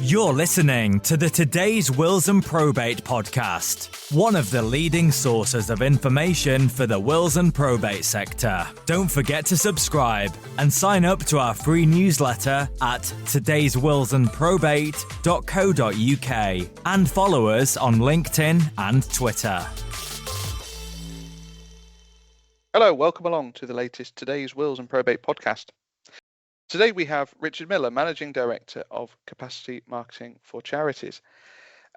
You're listening to the Today's Wills and Probate podcast, one of the leading sources of information for the wills and probate sector. Don't forget to subscribe and sign up to our free newsletter at todayswillsandprobate.co.uk and follow us on LinkedIn and Twitter. Hello, welcome along to the latest Today's Wills and Probate podcast. Today we have Richard Millar, Managing Director of Capacity Marketing for Charities.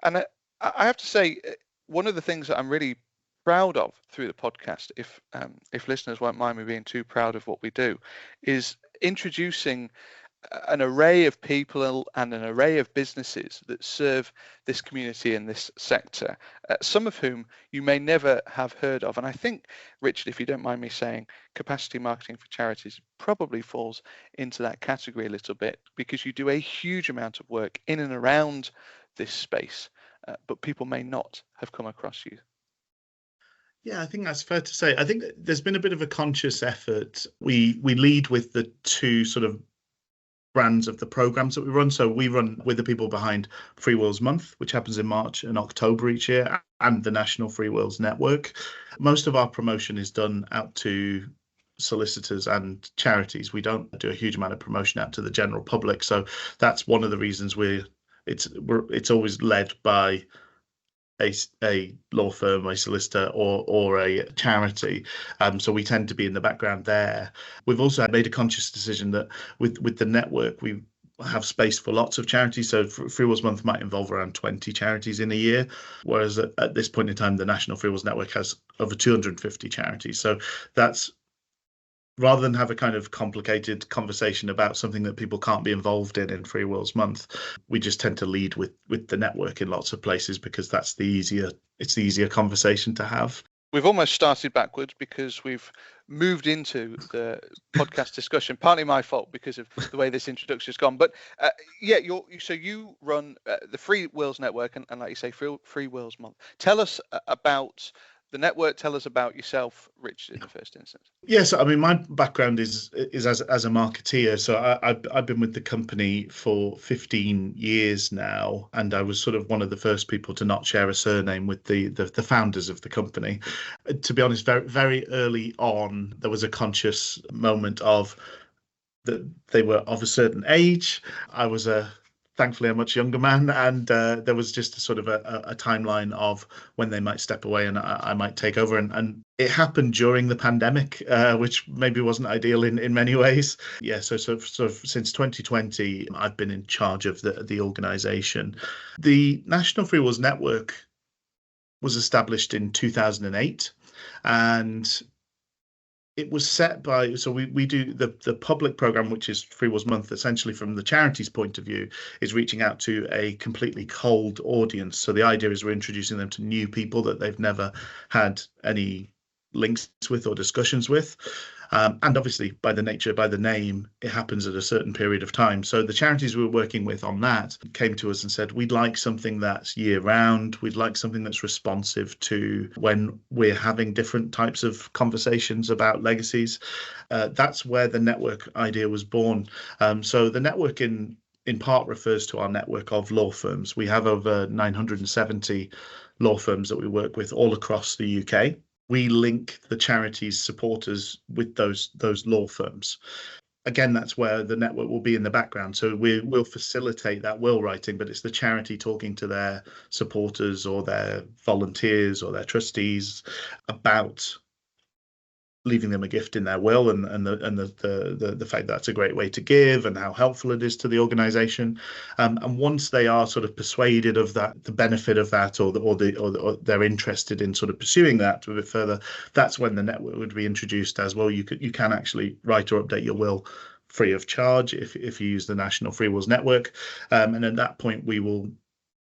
And I have to say, one of the things that I'm really proud of through the podcast, if listeners won't mind me being too proud of what we do, is introducing an array of people and an array of businesses that serve this community in this sector, some of whom you may never have heard of. And I think, Richard, if you don't mind me saying, capacity marketing for charities probably falls into that category a little bit, because you do a huge amount of work in and around this space, but people may not have come across you. Yeah, I think that's fair to say. I think there's been a bit of a conscious effort. We lead with the two sort of brands of the programs that we run. So we run with the people behind Free Wills Month, which happens in March and October each year, and the National Free Wills Network. Most of our promotion is done out to solicitors and charities. We don't do a huge amount of promotion out to the general public. So that's one of the reasons it's always led by a law firm, a solicitor, or a charity. So we tend to be in the background there. We've also made a conscious decision that with the network, we have space for lots of charities. So Free Wills Month might involve around 20 charities in a year, whereas at this point in time, the National Free Wills Network has over 250 charities. So that's, rather than have a kind of complicated conversation about something that people can't be involved in Free Wills Month, we just tend to lead with the network in lots of places, because that's the easier conversation to have. We've almost started backwards because we've moved into the podcast discussion, partly my fault because of the way this introduction has gone. But so you run the Free Wills Network and like you say, Free Wills Month. Tell us about the network. Tell us about yourself, Richard, in the first instance. Yes, I mean, my background is as a marketeer. So I've been with the company for 15 years now, and I was sort of one of the first people to not share a surname with the founders of the company. To be honest, very, very early on, there was a conscious moment of that they were of a certain age. I was thankfully a much younger man, and there was just a sort of a timeline of when they might step away and I might take over, and it happened during the pandemic, which maybe wasn't ideal in many ways. Yeah, so since 2020 I've been in charge of the organization. The National Free Wills Network was established in 2008, and it was set by, so we do the public program, which is Free Wills Month, essentially from the charity's point of view, is reaching out to a completely cold audience. So the idea is we're introducing them to new people that they've never had any links with or discussions with. And obviously, by the name, it happens at a certain period of time. So the charities we were working with on that came to us and said, we'd like something that's year round. We'd like something that's responsive to when we're having different types of conversations about legacies. That's where the network idea was born. So the network in part refers to our network of law firms. We have over 970 law firms that we work with all across the UK. We link the charity's supporters with those law firms. Again, that's where the network will be in the background. So we'll facilitate that will writing, but it's the charity talking to their supporters or their volunteers or their trustees about leaving them a gift in their will, and the fact that that's a great way to give and how helpful it is to the organization. And once they are sort of persuaded of that, the benefit of that, or they're interested in sort of pursuing that a bit further, that's when the network would be introduced as well. You can actually write or update your will free of charge if you use the National Free Wills Network. And at that point, we will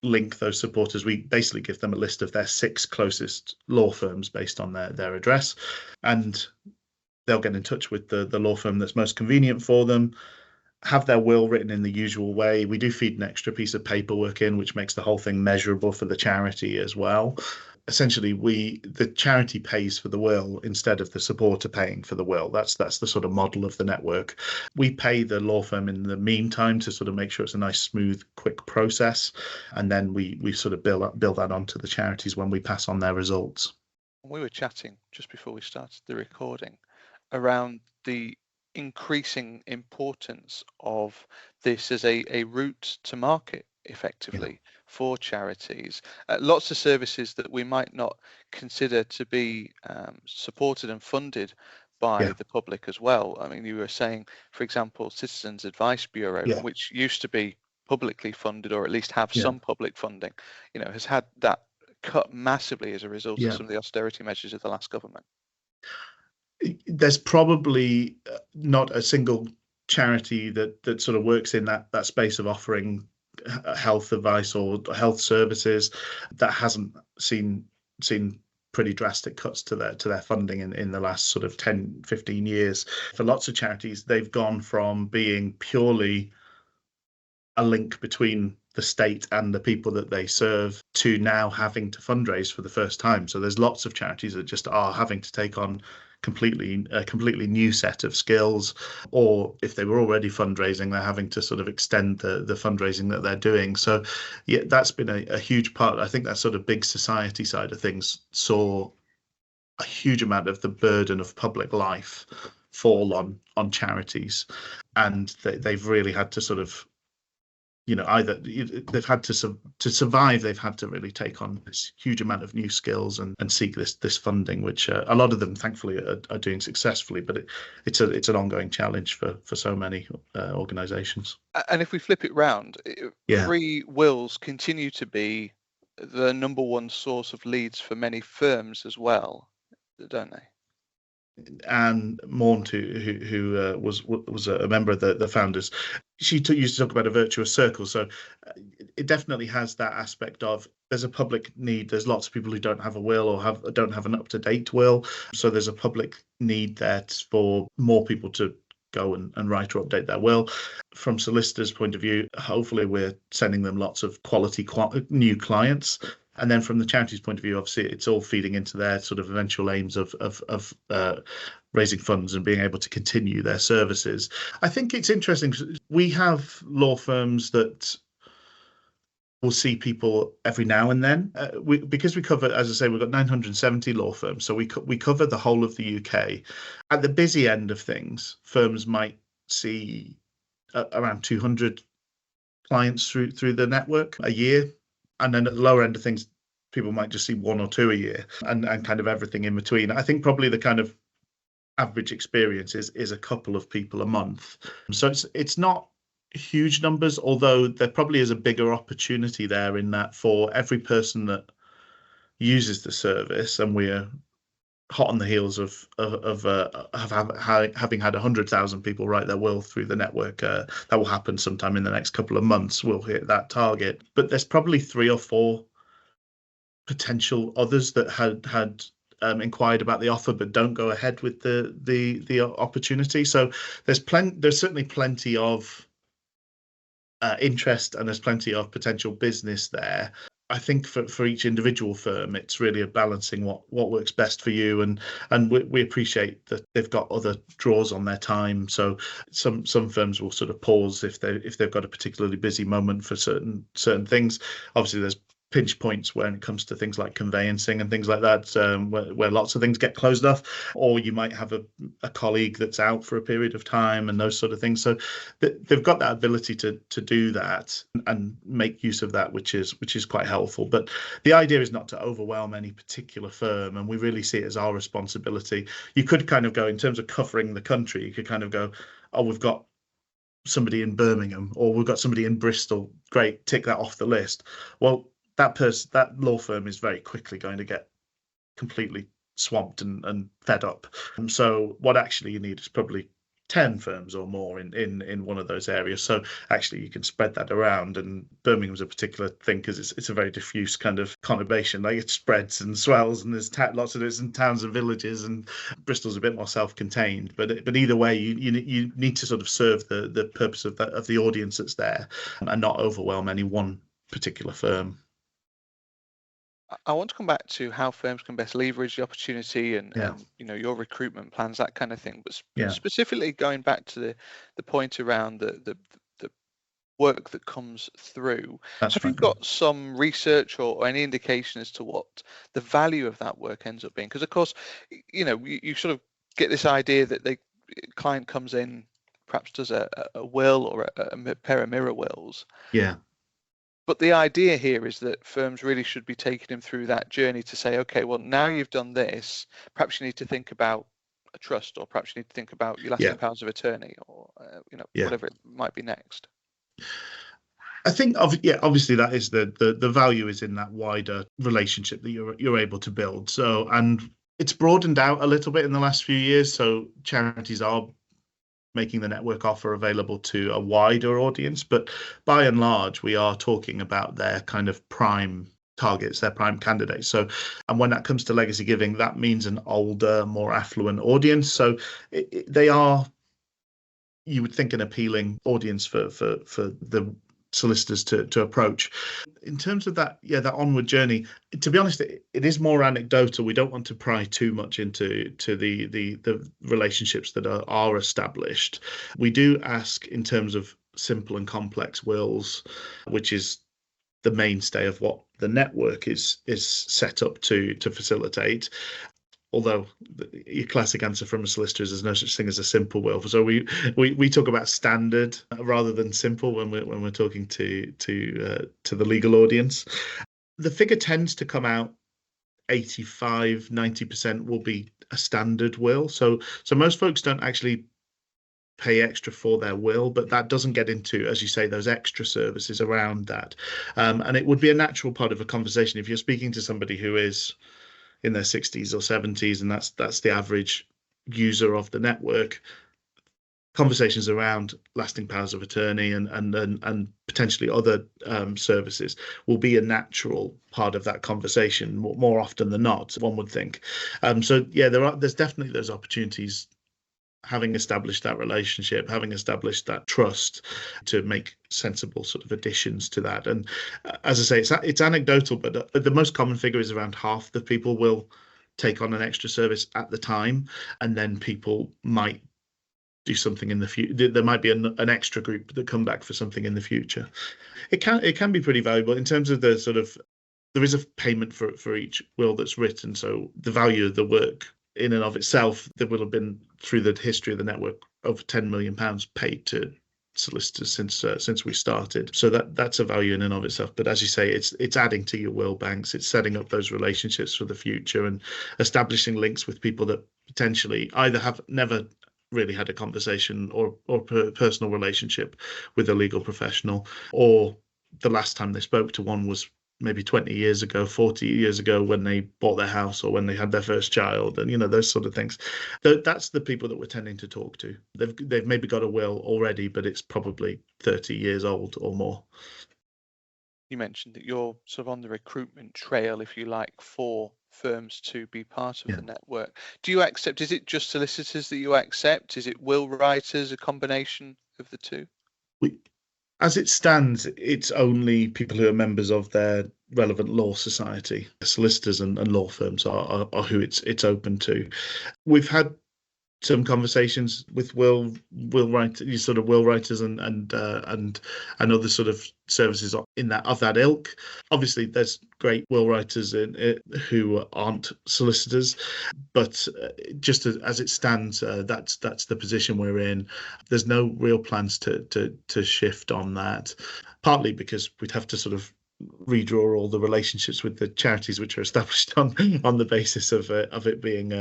link those supporters. We basically give them a list of their 6 closest law firms based on their address, and they'll get in touch with the law firm that's most convenient for them, have their will written in the usual way. We do feed an extra piece of paperwork in, which makes the whole thing measurable for the charity as well. essentially the charity pays for the will instead of the supporter paying for the will. That's the sort of model of the network. We pay the law firm in the meantime to sort of make sure it's a nice, smooth, quick process, and then we sort of build that onto the charities when we pass on their results. We were chatting just before we started the recording around the increasing importance of this as a route to market effectively for charities. Lots of services that we might not consider to be supported and funded by the public as well. I mean, you were saying, for example, Citizens Advice Bureau, which used to be publicly funded or at least have some public funding, has had that cut massively as a result of some of the austerity measures of the last government. There's probably not a single charity that sort of works in that space of offering health advice or health services that hasn't seen pretty drastic cuts to their funding in the last sort of 10-15 years. For lots of charities, they've gone from being purely a link between the state and the people that they serve to now having to fundraise for the first time. So there's lots of charities that just are having to take on a completely new set of skills, or if they were already fundraising, they're having to sort of extend the fundraising that they're doing. So yeah, that's been a huge part. I think that sort of big society side of things saw a huge amount of the burden of public life fall on charities, and they've really had to sort of, either they've had to survive, they've had to really take on this huge amount of new skills and seek this funding, which a lot of them thankfully are doing successfully, but it's an ongoing challenge for so many organizations. And if we flip it round, free wills continue to be the number one source of leads for many firms as well, don't they? Anne Maunt, who was a member of the founders, she used to talk about a virtuous circle. So it definitely has that aspect of, there's a public need. There's lots of people who don't have a will or don't have an up-to-date will. So there's a public need there for more people to go and write or update their will. From solicitors' point of view, hopefully we're sending them lots of quality new clients. And then from the charity's point of view, obviously, it's all feeding into their sort of eventual aims of raising funds and being able to continue their services. I think it's interesting. We have law firms that will see people every now and then. Because we cover, as I say, we've got 970 law firms, so we cover the whole of the UK. At the busy end of things, firms might see around 200 clients through the network a year. And then at the lower end of things, people might just see one or two a year, and kind of everything in between. I think probably the kind of average experience is a couple of people a month. So it's not huge numbers, although there probably is a bigger opportunity there in that for every person that uses the service, and we're hot on the heels of having had 100,000 people write their will through the network. That will happen sometime in the next couple of months. We'll hit that target, but there's probably 3 or 4 potential others that had inquired about the offer but don't go ahead with the opportunity. So there's certainly plenty of interest, and there's plenty of potential business there. I think for each individual firm, it's really a balancing what works best for you, and we appreciate that they've got other draws on their time. So some firms will sort of pause if they've got a particularly busy moment for certain things. Obviously, there's pinch points when it comes to things like conveyancing and things like that, where lots of things get closed off, or you might have a colleague that's out for a period of time and those sort of things. So they've got that ability to do that and make use of that, which is quite helpful. But the idea is not to overwhelm any particular firm, and we really see it as our responsibility. You could kind of go, in terms of covering the country, you could kind of go, oh, we've got somebody in Birmingham, or we've got somebody in Bristol. Great, tick that off the list. Well, that law firm is very quickly going to get completely swamped and fed up. And so what actually you need is probably 10 firms or more in one of those areas. So actually you can spread that around, and Birmingham's a particular thing because it's a very diffuse kind of conurbation. Like, it spreads and swells, and there's lots of it in towns and villages, and Bristol's a bit more self-contained. But either way, you need to sort of serve the purpose of the audience that's there, and not overwhelm any one particular firm. I want to come back to how firms can best leverage the opportunity and, Yeah, your recruitment plans, that kind of thing. But yeah, specifically going back to the point around the work that comes through, that's have you right. got some research or any indication as to what the value of that work ends up being? Because of course, you sort of get this idea that the client comes in, perhaps does a will or a pair of mirror wills. Yeah, But the idea here is that firms really should be taking him through that journey to say, okay, well, now you've done this, perhaps you need to think about a trust, or perhaps you need to think about your yeah, lasting powers of attorney, or yeah. whatever it might be next. I think, obviously that is the value is in that wider relationship that you're able to build. So, and it's broadened out a little bit in the last few years. So charities are making the network offer available to a wider audience, but by and large, we are talking about their kind of prime targets, their prime candidates. So, and when that comes to legacy giving, that means an older, more affluent audience. So they are, you would think, an appealing audience for the solicitors to approach. In terms of that, yeah, that onward journey, to be honest, it is more anecdotal. We don't want to pry too much into the relationships that are established. We do ask in terms of simple and complex wills, which is the mainstay of what the network is set up to facilitate. Although your classic answer from a solicitor is there's no such thing as a simple will. So we talk about standard rather than simple when we're talking to the legal audience. The figure tends to come out 85-90% will be a standard will. So most folks don't actually pay extra for their will, but that doesn't get into, as you say, those extra services around that. And it would be a natural part of a conversation if you're speaking to somebody who is in their 60s or 70s, and that's the average user of the network. Conversations around lasting powers of attorney and potentially other services will be a natural part of that conversation more often than not, one would think. So yeah, there's definitely those opportunities, having established that relationship, having established that trust, to make sensible sort of additions to that. And as I say, it's anecdotal, but the most common figure is around half the people will take on an extra service at the time, and then people might do something in the future. There might be an extra group that come back for something in the future. It can be pretty valuable in terms of the sort of, there is a payment for each will that's written, so the value of the work in and of itself, there will have been, through the history of the network, over £10 million paid to solicitors since we started. So that's a value in and of itself. But as you say, it's adding to your will banks. It's setting up those relationships for the future and establishing links with people that potentially either have never really had a conversation or personal relationship with a legal professional, or the last time they spoke to one was maybe 20 years ago, 40 years ago, when they bought their house or when they had their first child, and those sort of things. That's the people that we're tending to talk to. They've maybe got a will already, but it's probably 30 years old or more. You mentioned that you're sort of on the recruitment trail, if you like, for firms to be part of the network. Do you accept, is it just solicitors that you accept? Is it will writers, a combination of the two? As it stands, it's only people who are members of their relevant law society. Solicitors and law firms are who it's open to. We've had some conversations with will writers, sort of will writers and other sort of services in that ilk. Obviously, there's great will writers who aren't solicitors, but just as it stands, that's the position we're in. There's no real plans to shift on that, partly because we'd have to sort of redraw all the relationships with the charities which are established on the basis of it being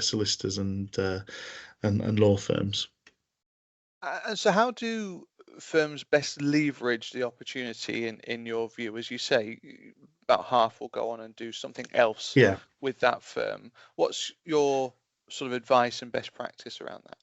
solicitors and law firms. And so how do firms best leverage the opportunity in your view? As you say, about half will go on and do something else Yeah. with that firm. What's your sort of advice and best practice around that?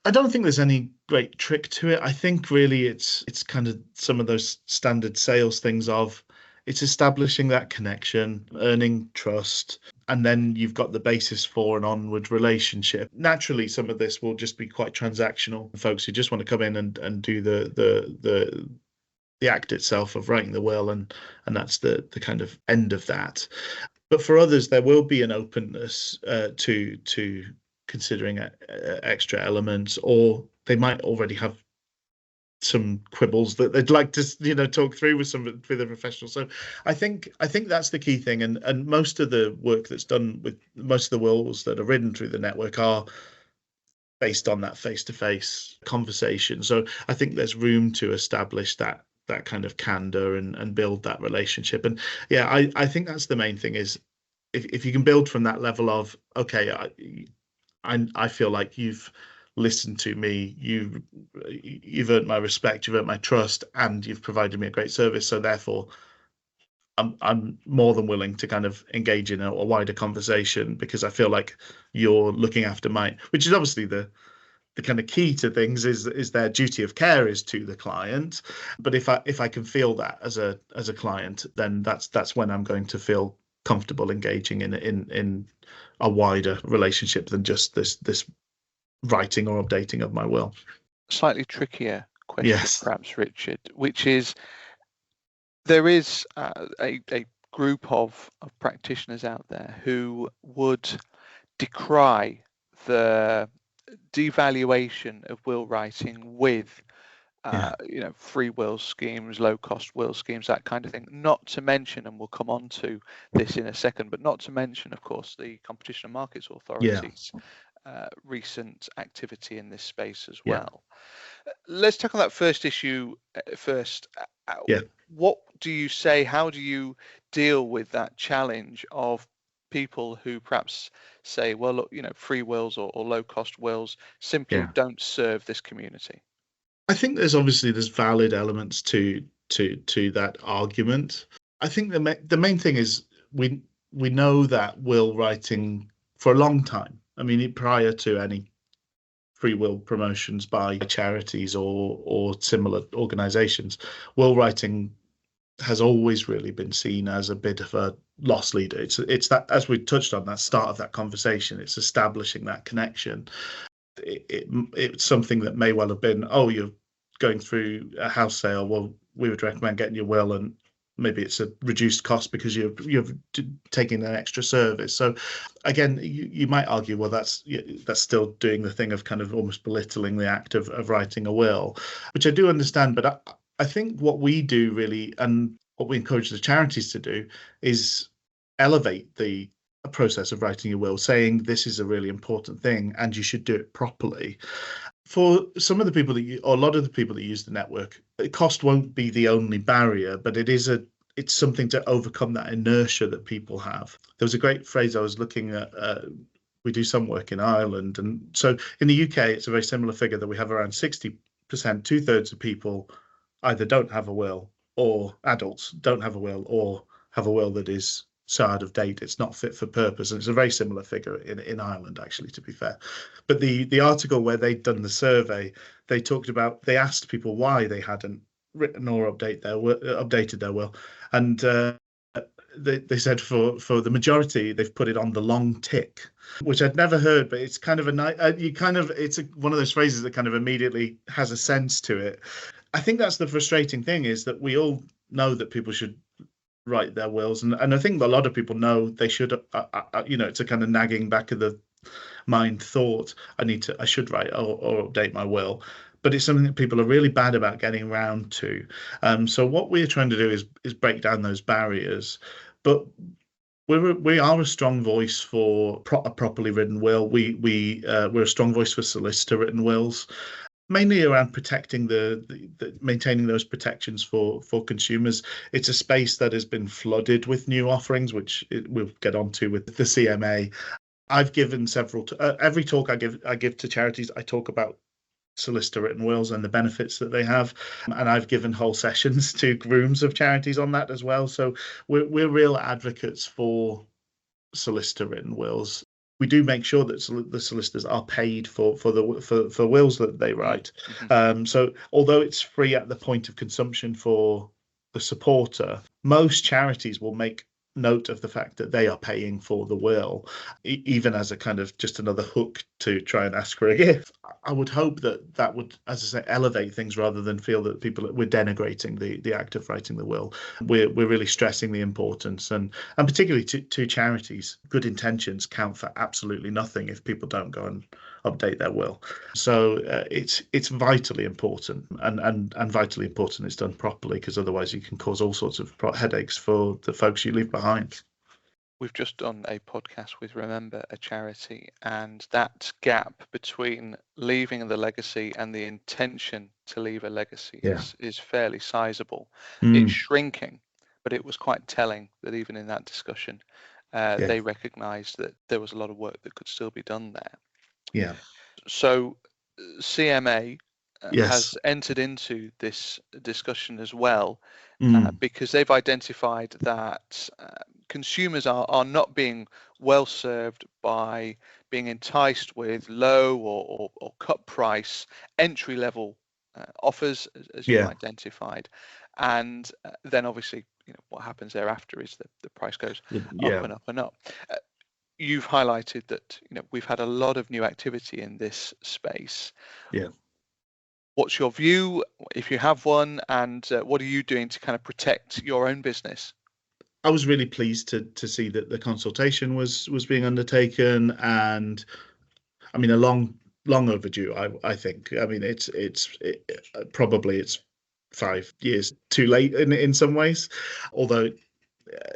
I don't think there's any great trick to it. I think really it's kind of some of those standard sales things of, it's establishing that connection, earning trust, and then you've got the basis for an onward relationship. Naturally, some of this will just be quite transactional. Folks who just want to come in and do the the act itself of writing the will, and that's the kind of end of that. But for others, there will be an openness to considering extra elements, or they might already have some quibbles that they'd like to talk through with a professional. So I think that's the key thing, and most of the work that's done with most of the wills that are written through the network are based on that face-to-face conversation. So I think there's room to establish that kind of candor and build that relationship. And yeah, I think that's the main thing, is if you can build from that level of, okay, I feel like you've listened to me, you've earned my respect, you've earned my trust, and you've provided me a great service, so therefore I'm more than willing to kind of engage in a wider conversation, because I feel like you're looking after which is obviously the kind of key to things, is their duty of care is to the client. But if I can feel that as a client, then that's when I'm going to feel comfortable engaging in a wider relationship than just this writing or updating of my will. Slightly trickier question, Yes. perhaps, Richard, which is, there is a group of practitioners out there who would decry the devaluation of will writing with free will schemes, low cost will schemes, that kind of thing. Not to mention, and we'll come on to this in a second, but not to mention, of course, the Competition and Markets Authority's recent activity in this space as well. Let's tackle that first issue first. What do you say? How do you deal with that challenge of people who perhaps say, well, look, free wills or low cost wills simply don't serve this community? I think there's valid elements to that argument. I think the main thing is we know that will writing for a long time. I mean, prior to any free will promotions by charities or similar organisations, will writing has always really been seen as a bit of a loss leader. It's that, as we touched on, that start of that conversation, it's establishing that connection. It's something that may well have been, oh, you're going through a house sale, well, we would recommend getting your will, and maybe it's a reduced cost because you're taking an extra service. So again, you might argue, well, that's still doing the thing of kind of almost belittling the act of writing a will, which I do understand. But I think what we do really, and what we encourage the charities to do, is elevate the process of writing your will, saying this is a really important thing and you should do it properly. For some of the people or a lot of the people that use the network, cost won't be the only barrier, but it's something to overcome that inertia that people have. There was a great phrase I was looking at. We do some work in Ireland, and so in the UK, it's a very similar figure, that we have around 60%, 2/3 of people either don't have a will, or adults don't have a will, or have a will that is so out of date it's not fit for purpose. And it's a very similar figure in Ireland, actually, to be fair. But the article where they'd done the survey, they asked people why they hadn't written or updated their will, and they said for the majority they've put it on the long tick, which I'd never heard, but it's kind of one of those phrases that kind of immediately has a sense to it. I think that's the frustrating thing, is that we all know that people should write their wills, and I think a lot of people know they should. It's a kind of nagging back of the mind thought, I should write or update my will, but it's something that people are really bad about getting around to. So what we're trying to do is break down those barriers, but we are a strong voice for a properly written will. We're a strong voice for solicitor written wills, mainly around protecting maintaining those protections for consumers. It's a space that has been flooded with new offerings, which we'll get onto with the CMA. I've given every talk I give to charities, I talk about solicitor written wills and the benefits that they have, and I've given whole sessions to rooms of charities on that as well. So we're real advocates for solicitor written wills. We do make sure that the solicitors are paid for wills that they write. Mm-hmm. So although it's free at the point of consumption for the supporter, most charities will make note of the fact that they are paying for the will, even as a kind of just another hook to try and ask for a gift. I would hope that that would, as I say, elevate things rather than feel that we're denigrating the act of writing the will. We're really stressing the importance, and particularly to charities, good intentions count for absolutely nothing if people don't go and update their will. So it's vitally important, and vitally important it's done properly, because otherwise you can cause all sorts of headaches for the folks you leave behind. We've just done a podcast with Remember, a charity, and that gap between leaving the legacy and the intention to leave a legacy is fairly sizable. It's shrinking, but it was quite telling that even in that discussion, they recognised that there was a lot of work that could still be done there. Yeah. So CMA has entered into this discussion as well, because they've identified that consumers are not being well served by being enticed with low or cut price entry level offers, as you've identified, and then obviously what happens thereafter is that the price goes up and up and up. You've highlighted that we've had a lot of new activity in this space. What's your view, if you have one, and what are you doing to kind of protect your own business? I was really pleased to see that the consultation was being undertaken, and I mean, a long overdue. I think. I mean, it's probably 5 years too late in some ways, although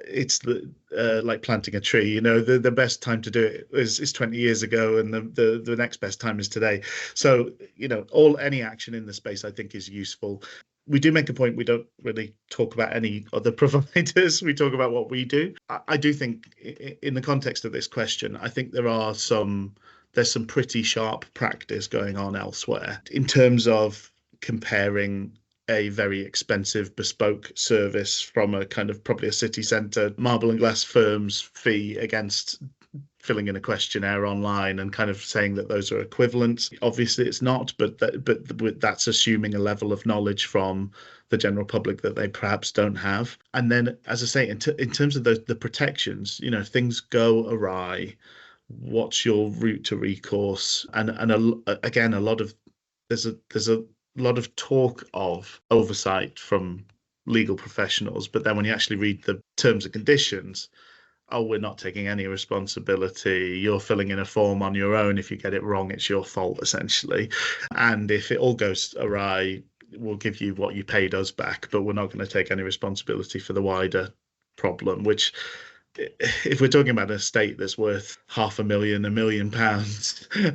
it's like planting a tree. The best time to do it is 20 years ago, and the next best time is today. So any action in the space I think is useful. We do make a point, we don't really talk about any other providers. We talk about what we do. I do think in the context of this question, I think there's some pretty sharp practice going on elsewhere in terms of comparing a very expensive bespoke service from a kind of probably a city centre marble and glass firm's fee against filling in a questionnaire online and kind of saying that those are equivalent. Obviously it's not, but that's assuming a level of knowledge from the general public that they perhaps don't have. And then, as I say, in terms of the protections, things go awry. What's your route to recourse? And again, there's a lot of talk of oversight from legal professionals, but then when you actually read the terms and conditions, we're not taking any responsibility. You're filling in a form on your own. If you get it wrong, it's your fault, essentially. And if it all goes awry, we'll give you what you paid us back, but we're not going to take any responsibility for the wider problem, which, if we're talking about an estate that's worth £500,000, £1 million,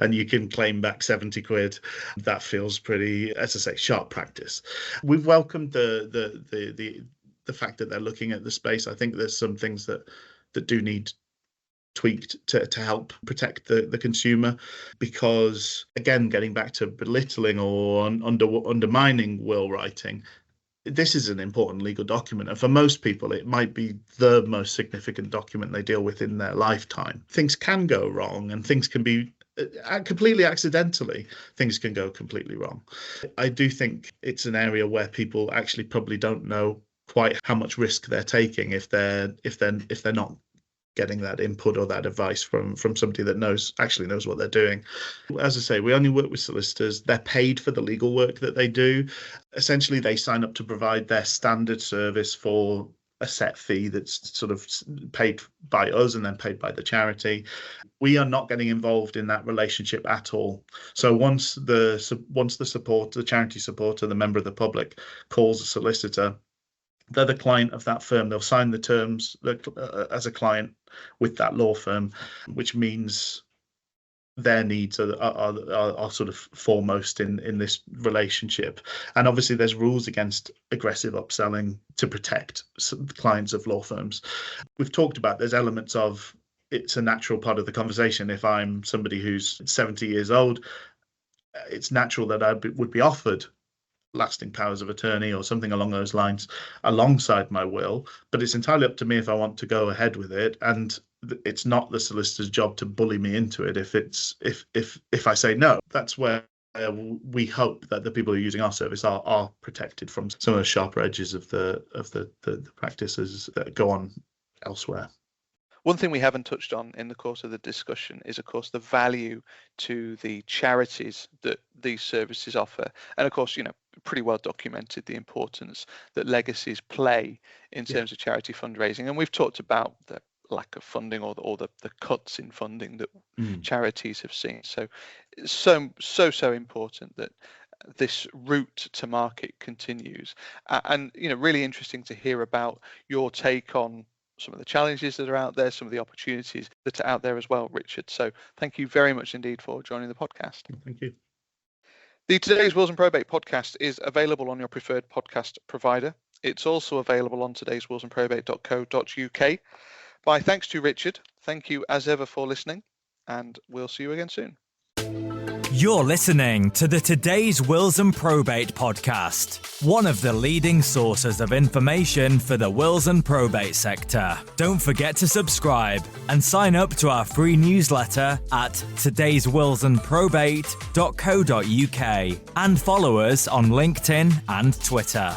and you can claim back 70 quid, that feels pretty, as I say, sharp practice. We've welcomed the fact that they're looking at the space. I think there's some things that do need tweaked to help protect the consumer, because, again, getting back to belittling or undermining will writing, this is an important legal document, and for most people it might be the most significant document they deal with in their lifetime. Things can go wrong, and things can be completely accidentally, things can go completely wrong. I do think it's an area where people actually probably don't know quite how much risk they're taking if they're not getting that input or that advice from somebody that actually knows what they're doing. As I say, we only work with solicitors. They're paid for the legal work that they do. Essentially, they sign up to provide their standard service for a set fee that's sort of paid by us and then paid by the charity. We are not getting involved in that relationship at all. So once the charity supporter, the member of the public, calls a solicitor, they're the client of that firm. They'll sign the terms as a client with that law firm, which means their needs are sort of foremost in this relationship. And obviously there's rules against aggressive upselling to protect clients of law firms. We've talked about there's elements of, it's a natural part of the conversation. If I'm somebody who's 70 years old, it's natural that I would be offered lasting powers of attorney or something along those lines alongside my will, but it's entirely up to me if I want to go ahead with it, and it's not the solicitor's job to bully me into it if I say no. That's where we hope that the people who are using our service are protected from some of the sharper edges of the practices that go on elsewhere. One thing we haven't touched on in the course of the discussion is, of course, the value to the charities that these services offer. And of course, pretty well documented the importance that legacies play in terms of charity fundraising. And we've talked about the lack of funding or the cuts in funding that charities have seen. So important that this route to market continues. And really interesting to hear about your take on some of the challenges that are out there, some of the opportunities that are out there as well, Richard. So thank you very much indeed for joining the podcast. Thank you. The Today's Wills and Probate podcast is available on your preferred podcast provider. It's also available on todayswillsandprobate.co.uk. My thanks to Richard. Thank you as ever for listening, and we'll see you again soon. You're listening to the Today's Wills and Probate podcast, one of the leading sources of information for the wills and probate sector. Don't forget to subscribe and sign up to our free newsletter at todayswillsandprobate.co.uk and follow us on LinkedIn and Twitter.